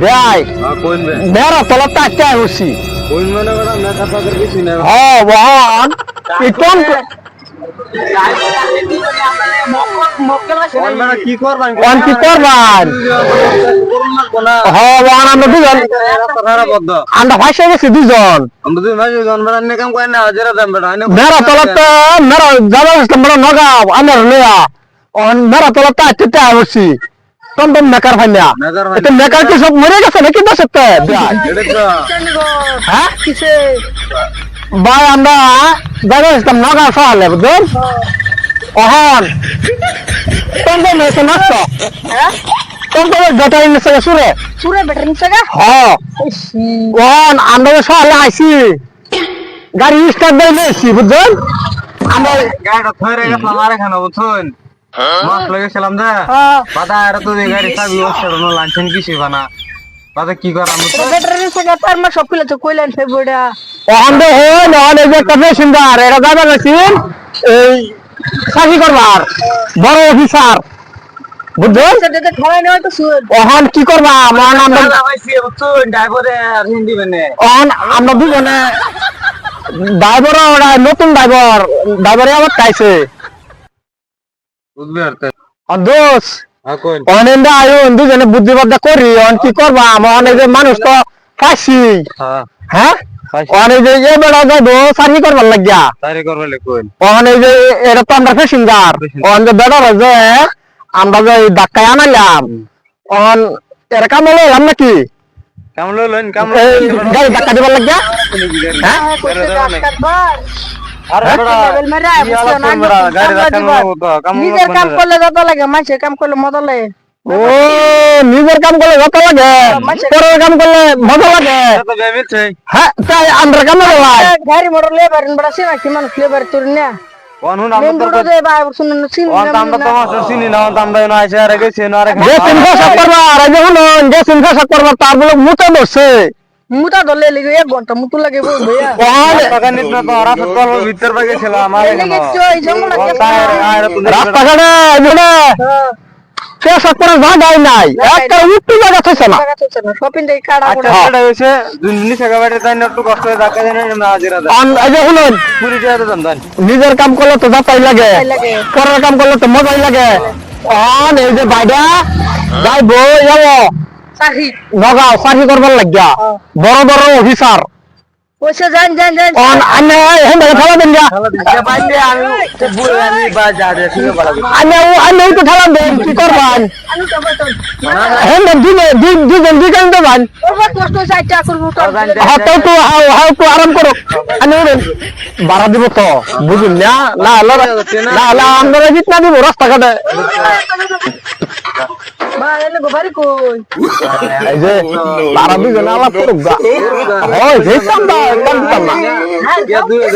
ভাই কোন বে মেরা তলত টাকা হইছি কোন মানে বড় মেকা পাকের কিছু না হ্যাঁ বহন ইতন কোন মানে কি করবেন কোন কি করবান করুন না কোনা হ্যাঁ বহন আমরা দুজন কথাটা বদ্ধ আমরা ভাইসে গেছি দুজন আমরা দুই ভাই জন বড় নে কাম কই না হাজার দাম বড় মেরা তলত মেরা যাবা আসলাম বড় নগাঁও আমার লয়া অন মেরা তলত টাকা হইছি টমটম মেকার ভাইনা এটা মেকার কি সব মরে গেছে নাকি দশতে হ্যাঁ কিসে ভাই আমরা যাবা আসলাম নগাঁও শহরে বুঝুন অহন টমটম এসে নষ্ট হ্যাঁ টমটম ব্যাটারি নিচে সুরে সুরে ব্যাটারি নিছে গা হ্যাঁ অহন আমরা শহরে আইছি গাড়ি স্টার্ট দিয়ে নিয়েছি বুঝুন আমরা গাড়িটা ধরে গেছে আমার এখানে বুঝুন মাছ লাগেছিলাম না বাদা আর তো গাড়ি চাবি ওস্টার নো লাঞ্চন কিছু বানা বাদা কি কর আমরা ব্যাটারি নিছে গা তার মা সব কিলো তো কইলেন ফেব্রুয়ারি অহন দে হন অহন এই যে কবে সুন্দর এটা যাবা গেছেন এই চাকরি করবার বড় অফিসার বুঝুন সেটাতে খাওয়াই নয় তো সুর অহন কি করবা মন আমরা হইছে বুঝুন ড্রাইভারে আর হিন্দি বনে অহন আমরা দুজনে ড্রাইভার ওরা নতুন ড্রাইভারে আবার চাইছে বুঝবে আর দোষ কোন অনেন্দা আয়ুন দুজনে বুদ্ধিবাদা করি অন কি করবা অনেক যে মানুষ তো ফাঁসি হ্যাঁ হ্যাঁ অনেক যে এ বেড়া যাবো চাকরি করবার লাগিয়া তারে করবে কোন অনেক যে এটা তো আমরা প্যাসেঞ্জার অন যে বেড়া যে আমরা যে ধাক্কায় আনালাম অন এরা কাম এলাম নাকি কাম লইলেন কাম এই গাড়ি ধাক্কা দিবার লাগিয়া হ্যাঁ আরে বড় গাড়ি রাখার মতো কাম নিজের কাম করলে যত লাগে মানুষের কাম করলে মজা লাগে ও নিজের কাম করলে যত লাগে পরের কাম করলে মজা লাগে তো বেমিছে হ্যাঁ তাই আমরা কাম লাগে গাড়ি মোটর লেবার বড় সিনা কি মানুষ লেবার তোর না কোন হুন মেন আমরা রোড দে ভাই শুনুন সিন তো আমরা তো মাস্টার চিনি না আমরা না আইছে আর গেছি না আর যে চিন্তা সব করবা আর যে শুনুন যে চিন্তা সব করবা তার বলে মুতে বসছে মুতা ধরলে লিগে 1 ঘন্টা মুতু লাগে বল ভাইয়া টাকা নিত না তো ওরা ফুটবল ভিতর ভাগে ছিল আমার লিগে এই জঙ্গল লাগে রাস্তাঘাটে এখানে পেশাব করে জায়গায় নাই একটা উঠতে জায়গা থাকছে না শপিং থেকে কাটা করে এটা হইছে দুনি টাকা বাইরে তাই না একটু কষ্ট হয়ে টাকা দেন না হাজিরা দেন এই যে শুনুন পুরি টাকা দেন দেন নিজের কাম করলে তো যাতাই লাগে পরের কাম করলে তো মজাই লাগে অন এই যে বাইডা যাইবো যাবো সাহি নগাঁও চাকরি করবার লাগিয়া বড় বড় অফিসার ওইসে যান যান যান অন আনে হেন দাga ঠেলা দেন গা যে বাইরে আমি বুড়ি আমি বাজার ঠিক বলা আনে তো ঠেলা দেন কি করবান আমি তো বলতাম হেন দুজন তো ভাই ওর কষ্ট চাইটা করব তো হাও তো আরাম করো আনে বাড়া দিব তো বুঝুন না না না আমরা জিতনা দিব রাস্তাঘাটে ভাই এলে গোবারি কই এই যে বাড়া দুজন আলাপ করুক গা হয় হেসাম দা কাম দিতাম না ইয়া 2000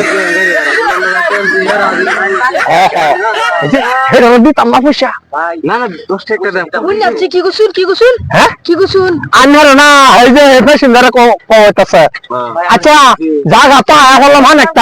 হেরা দিতাম না পয়সা না না 10 টাকা দেন বুঝলাম কি গুসুন হ্যাঁ কি গুসুন আন্নার না এই যে প্যাসেঞ্জারে কইতাছে আচ্ছা জায়গা তো হলাম অনেকটা